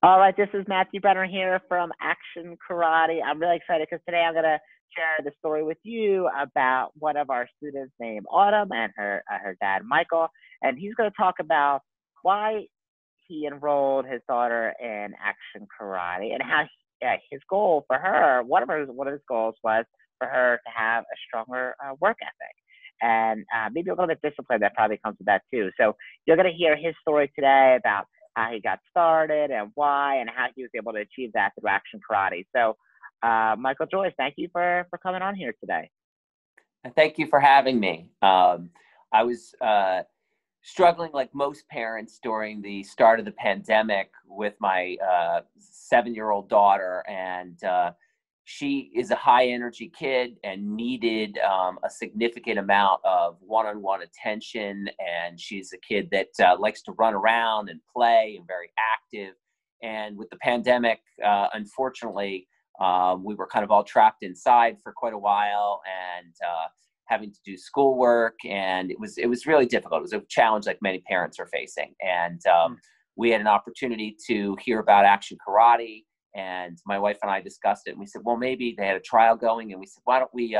All right, this is Matthew Brenner here from Action Karate. I'm really excited because today I'm going to share the story with you about one of our students named Autumn and her dad Michael, and he's going to talk about why he enrolled his daughter in Action Karate and how his goal for her, one of his goals was for her to have a stronger work ethic. And maybe a little bit discipline that probably comes with that too. So you're going to hear his story today about how he got started and why and how he was able to achieve that through Action Karate. So, Michael Joyce, thank you for coming on here today. Thank you for having me. I was struggling like most parents during the start of the pandemic with my 7-year-old daughter, and she is a high energy kid and needed a significant amount of one-on-one attention. And she's a kid that likes to run around and play and very active. And with the pandemic, unfortunately, we were kind of all trapped inside for quite a while and having to do schoolwork. And it was really difficult. It was a challenge like many parents are facing. And we had an opportunity to hear about Action Karate. And my wife and I discussed it, and we said, well, maybe they had a trial going, and we said, why don't we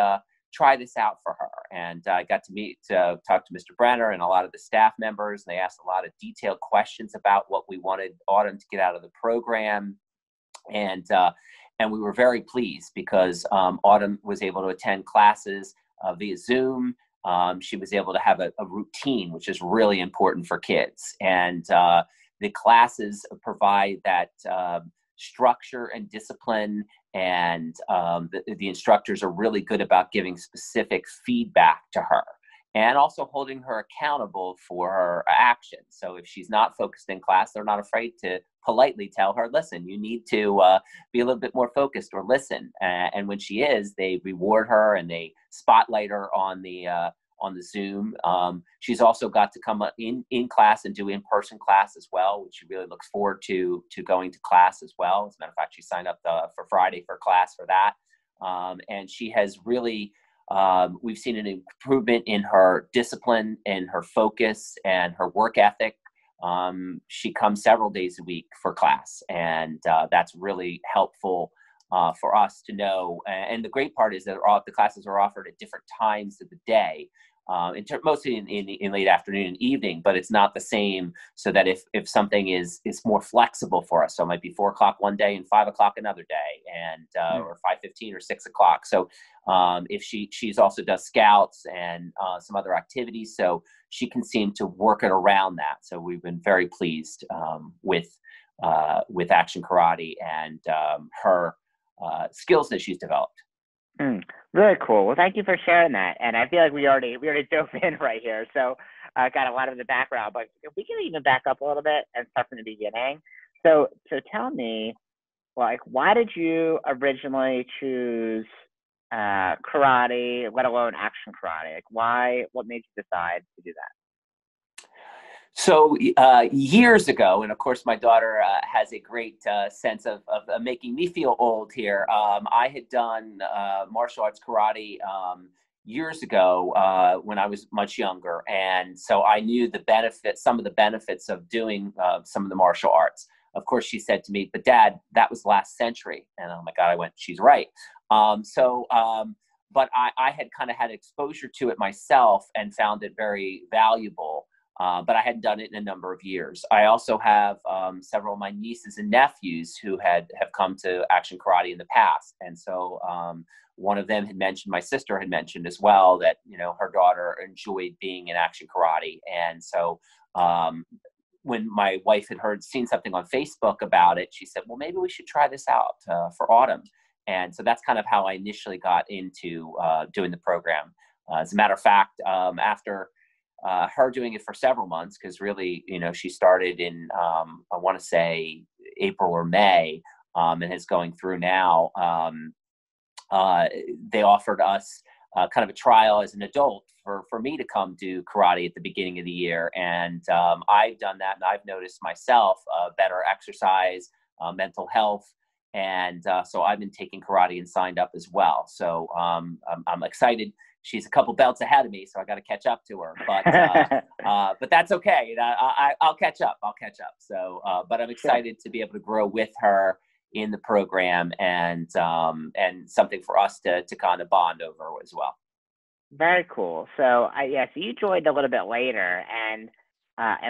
try this out for her? And I got to talk to Mr. Brenner and a lot of the staff members, and they asked a lot of detailed questions about what we wanted Autumn to get out of the program. And we were very pleased because Autumn was able to attend classes via Zoom. She was able to have a routine, which is really important for kids. And the classes provide that structure and discipline, and the instructors are really good about giving specific feedback to her and also holding her accountable for her actions. So if she's not focused in class, they're not afraid to politely tell her, listen, you need to be a little bit more focused or listen. And when she is, they reward her and they spotlight her on the Zoom. She's also got to come in class and do in-person class as well, which she really looks forward to going to class as well. As a matter of fact, she signed up for Friday for class for that. And she has really, we've seen an improvement in her discipline and her focus and her work ethic. She comes several days a week for class, and that's really helpful for us to know. And the great part is that the classes are offered at different times of the day, mostly in late afternoon and evening, but it's not the same, so that if something is more flexible for us, so it might be 4:00 one day and 5:00 another day, and or 5:15 or 6:00. So if she's also does scouts and some other activities, so she can seem to work it around that. So we've been very pleased with Action Karate and her skills that she's developed. Really cool. Well, thank you for sharing that. And I feel like we already dove in right here. So I got a lot of the background, but if we can even back up a little bit and start from the beginning. So tell me, like, why did you originally choose karate, let alone Action Karate? Like, what made you decide to do that? So years ago, and of course my daughter has a great sense of making me feel old here. I had done martial arts karate years ago when I was much younger, and so I knew some of the benefits of doing some of the martial arts. Of course, she said to me, "But Dad, that was last century." And oh my God, I went, "She's right." But I had kind of had exposure to it myself and found it very valuable. But I hadn't done it in a number of years. I also have several of my nieces and nephews who have come to Action Karate in the past. And so one of them my sister had mentioned as well that, her daughter enjoyed being in Action Karate. And so when my wife had seen something on Facebook about it, she said, well, maybe we should try this out for Autumn. And so that's kind of how I initially got into doing the program. As a matter of fact, after her doing it for several months, because really, she started in, I want to say April or May, and is going through now. They offered us kind of a trial as an adult for me to come do karate at the beginning of the year. And I've done that, and I've noticed myself better exercise, mental health. And so I've been taking karate and signed up as well. So I'm excited she's a couple belts ahead of me, so I got to catch up to her. But that's okay. I'll catch up. I'll catch up. So, but I'm Sure. excited to be able to grow with her in the program, and something for us to kind of bond over as well. Very cool. So, so you joined a little bit later, and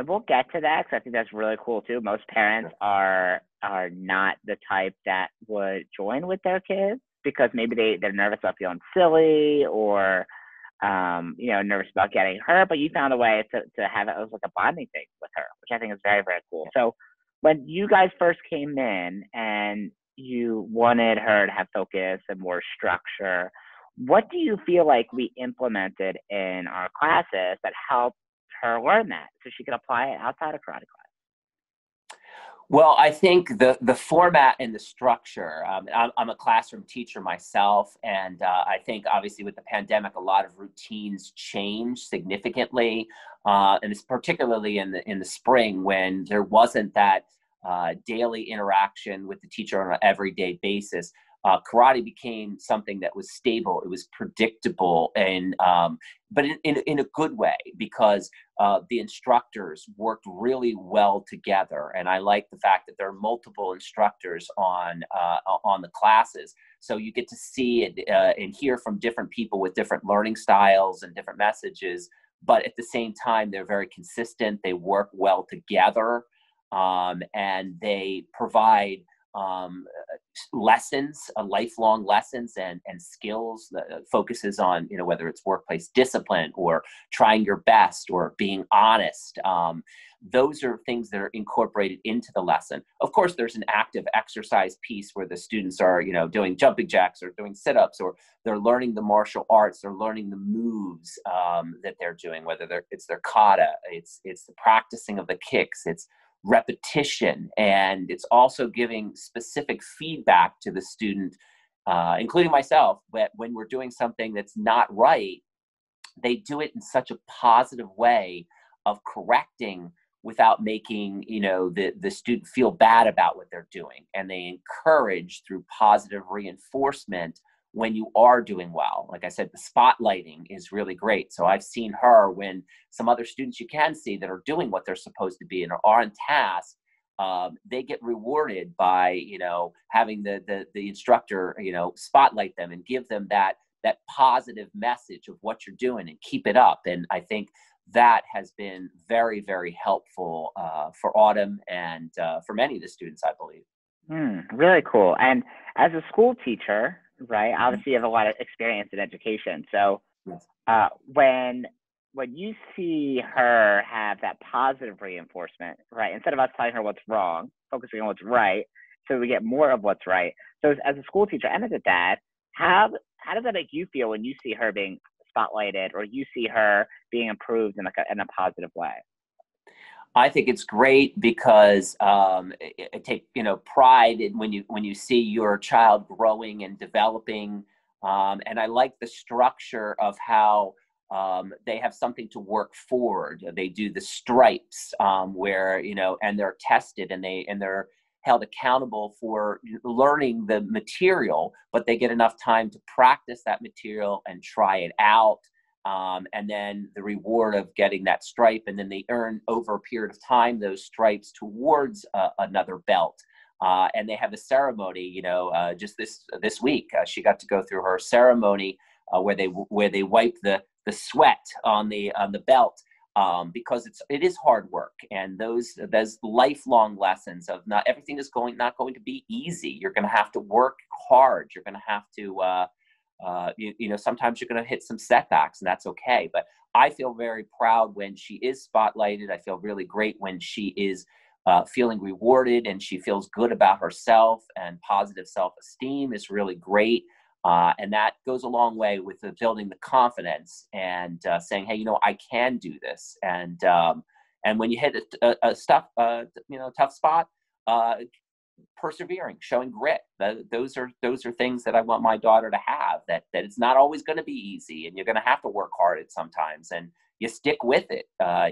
we'll get to that because I think that's really cool too. Most parents are not the type that would join with their kids because maybe they're nervous about feeling silly or nervous about getting hurt. But you found a way to have it as like a bonding thing with her, which I think is very, very cool. So when you guys first came in and you wanted her to have focus and more structure, what do you feel like we implemented in our classes that helped her learn that so she could apply it outside of karate class? Well, I think the format and the structure, I'm a classroom teacher myself, and I think obviously with the pandemic, a lot of routines changed significantly, and it's particularly in the spring when there wasn't that daily interaction with the teacher on an everyday basis. Karate became something that was stable. It was predictable, and but in a good way, because the instructors worked really well together. And I like the fact that there are multiple instructors on the classes, so you get to see it and hear from different people with different learning styles and different messages. But at the same time, they're very consistent. They work well together, and they provide lessons, lifelong lessons and skills that focuses on, whether it's workplace discipline or trying your best or being honest. Those are things that are incorporated into the lesson. Of course, there's an active exercise piece where the students are, doing jumping jacks or doing sit-ups, or they're learning the martial arts, they're learning the moves that they're doing, whether it's their kata, it's the practicing of the kicks, it's repetition, and it's also giving specific feedback to the student, including myself, that when we're doing something that's not right, they do it in such a positive way of correcting without making the student feel bad about what they're doing, and they encourage through positive reinforcement when you are doing well. Like I said, the spotlighting is really great. So I've seen her when some other students you can see that are doing what they're supposed to be and are on task, they get rewarded by, having the instructor, spotlight them and give them that positive message of what you're doing and keep it up. And I think that has been very, very helpful for Autumn and for many of the students, I believe. Really cool. And as a school teacher, right, obviously you have a lot of experience in education. So when you see her have that positive reinforcement, right, instead of us telling her what's wrong, focusing on what's right, so we get more of what's right. So as a school teacher and as a dad, how does that make you feel when you see her being spotlighted or you see her being improved in a positive way? I think it's great because I take pride in when you see your child growing and developing, and I like the structure of how they have something to work forward. They do the stripes where and they're tested and they're held accountable for learning the material, but they get enough time to practice that material and try it out. And then the reward of getting that stripe, and then they earn over a period of time those stripes towards another belt. And they have a ceremony, just this week, she got to go through her ceremony where they wipe the sweat on the belt, because it is hard work, and those lifelong lessons of not everything is not going to be easy. You're going to have to work hard. You're going to have to sometimes you're going to hit some setbacks, and that's okay. But I feel very proud when she is spotlighted. I feel really great when she is feeling rewarded and she feels good about herself, and positive self-esteem is really great. And that goes a long way with building the confidence and saying, hey, I can do this. And when you hit a tough spot, persevering, showing grit. Those are things that I want my daughter to have, that it's not always going to be easy, and you're going to have to work hard at sometimes, and you stick with it,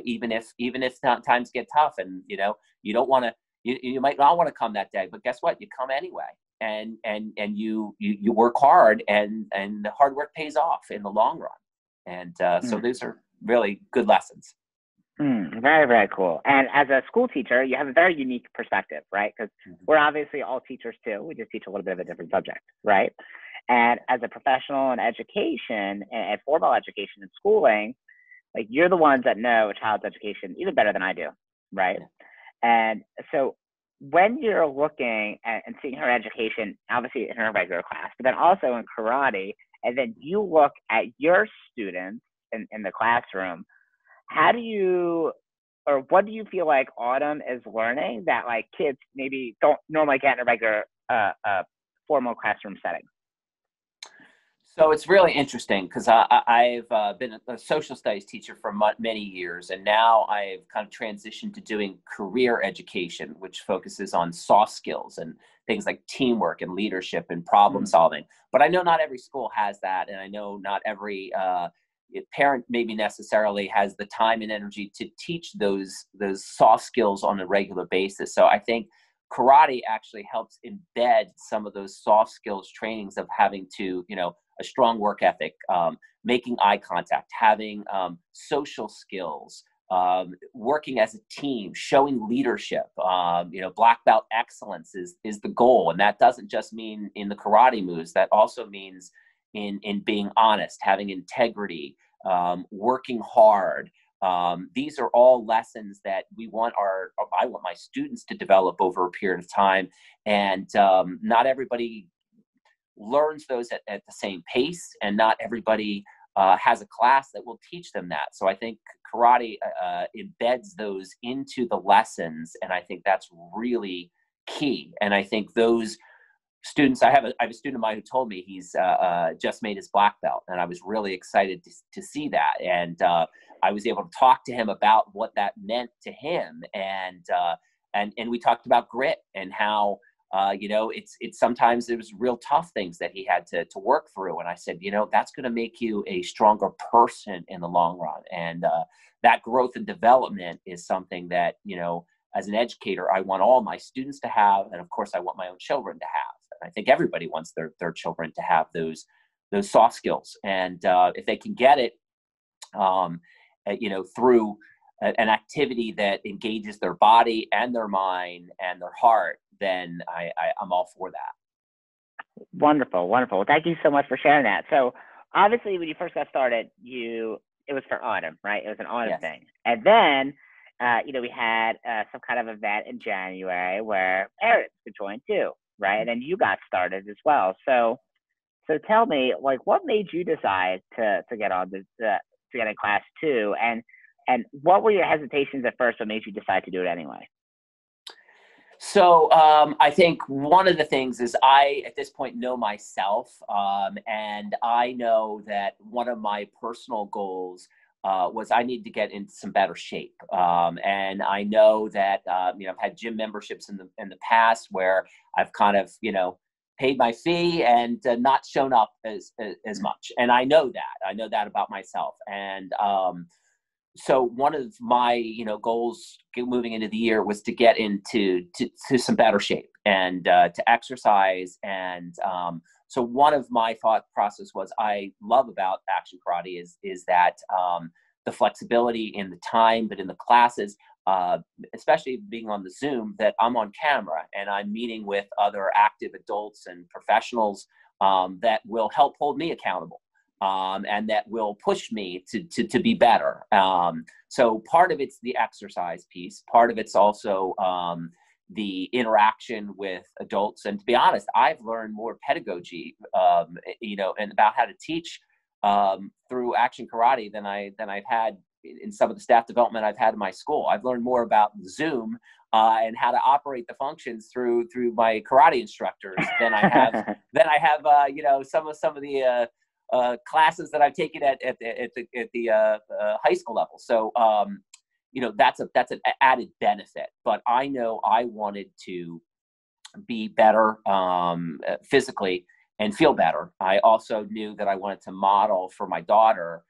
even if times get tough, and you don't want to, you might not want to come that day, but guess what, you come anyway, and you work hard, and the hard work pays off in the long run. And so those are really good lessons. Very, very cool. And as a school teacher, you have a very unique perspective, right? Because we're obviously all teachers too. We just teach a little bit of a different subject, right? And as a professional in education and formal education and schooling, like you're the ones that know a child's education even better than I do, right? And so when you're looking at and seeing her education, obviously in her regular class, but then also in karate, and then you look at your students in the classroom, how do you, or what do you feel like Autumn is learning that like kids maybe don't normally get in a regular formal classroom setting? So it's really interesting because I've been a social studies teacher for many years, and now I've kind of transitioned to doing career education, which focuses on soft skills and things like teamwork and leadership and problem solving. But I know not every school has that, and I know not every parent maybe necessarily has the time and energy to teach those soft skills on a regular basis. So I think karate actually helps embed some of those soft skills trainings of having to, a strong work ethic, making eye contact, having social skills, working as a team, showing leadership. Black belt excellence is the goal. And that doesn't just mean in the karate moves, that also means in being honest, having integrity, working hard. These are all lessons that I want my students to develop over a period of time. And not everybody learns those at the same pace, and not everybody has a class that will teach them that. So I think karate embeds those into the lessons, and I think that's really key. And I think those students, I have a student of mine who told me he's just made his black belt, and I was really excited to see that. And I was able to talk to him about what that meant to him, and we talked about grit and how it's sometimes it was real tough things that he had to work through. And I said, that's going to make you a stronger person in the long run. And that growth and development is something that, as an educator, I want all my students to have. And of course, I want my own children to have. And I think everybody wants their children to have those soft skills. And if they can get it, through an activity that engages their body and their mind and their heart, then I'm all for that. Wonderful, wonderful. Well, thank you so much for sharing that. So obviously when you first got started, it was for autumn, right? It was an autumn thing. And then, we had some kind of event in January where parents could join too, right? And then you got started as well. So tell me, like, what made you decide to get on this, to get in class too? And what were your hesitations at first? What made you decide to do it anyway? So I think one of the things is I, at this point, know myself, and I know that one of my personal goals was I need to get into some better shape. And I know that, I've had gym memberships in the past where I've kind of, paid my fee and not shown up as much. And I know that about myself. And so one of my, goals moving into the year was to get into some better shape and to exercise. And so one of my thought process was I love about Action Karate is that the flexibility in the time, but in the classes, especially being on the Zoom, that I'm on camera and I'm meeting with other active adults and professionals that will help hold me accountable. And that will push me to be better. So part of it's the exercise piece. Part of it's also the interaction with adults. And to be honest, I've learned more pedagogy, and about how to teach through Action Karate than I've had in some of the staff development I've had in my school. I've learned more about Zoom and how to operate the functions through my karate instructors than I have some of the classes that I've taken at the high school level. So, that's an added benefit, but I know I wanted to be better physically and feel better. I also knew that I wanted to model for my daughter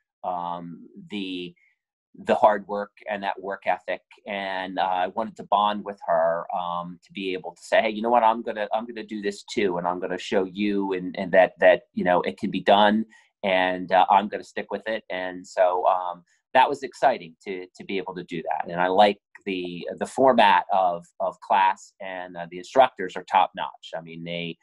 the hard work and that work ethic, and I wanted to bond with her to be able to say, hey, you know what, I'm gonna do this too, and I'm gonna show you and that it can be done, and I'm going to stick with it. And so that was exciting to be able to do that. And I like the format of class, and the instructors are top notch. I mean, they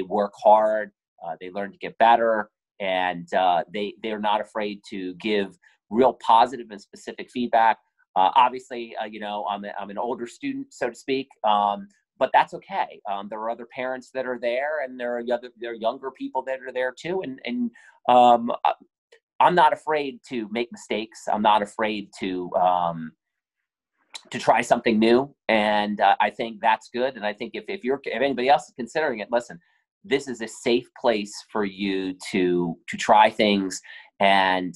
work hard, they learn to get better, and they're not afraid to give real positive and specific feedback. Obviously, I'm an older student, so to speak, but that's okay. There are other parents that are there, and there are younger people that are there too, and I'm not afraid to make mistakes. I'm not afraid to try something new, and I think that's good. And I think if anybody else is considering it, listen, this is a safe place for you to try things, and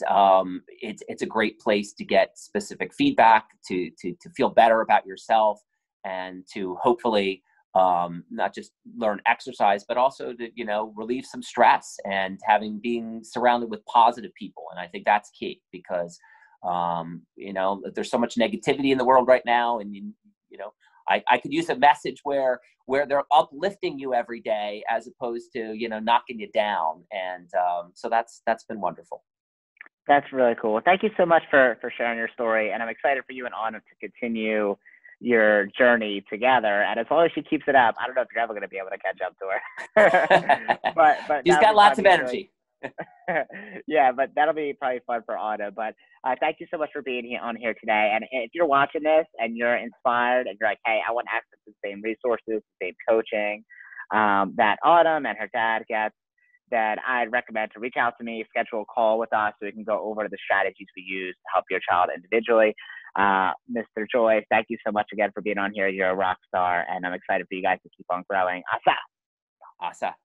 it's a great place to get specific feedback, to feel better about yourself, and to hopefully not just learn exercise, but also to relieve some stress, and being surrounded with positive people. And I think that's key, because there's so much negativity in the world right now, and I could use a message where they're uplifting you every day, as opposed to knocking you down. And so that's been wonderful. That's really cool. Thank you so much for sharing your story, and I'm excited for you and Anna to continue your journey together. And as long as she keeps it up, I don't know if you're ever going to be able to catch up to her. but she's got lots of energy. Yeah, but that'll be probably fun for Anna. But thank you so much for being on here today. And if you're watching this and you're inspired and you're like, hey, I want access to the same resources, the same coaching that Autumn and her dad gets, then I'd recommend to reach out to me, schedule a call with us so we can go over the strategies we use to help your child individually. Mr. Joy, thank you so much again for being on here. You're a rock star, and I'm excited for you guys to keep on growing. Asa. Asa.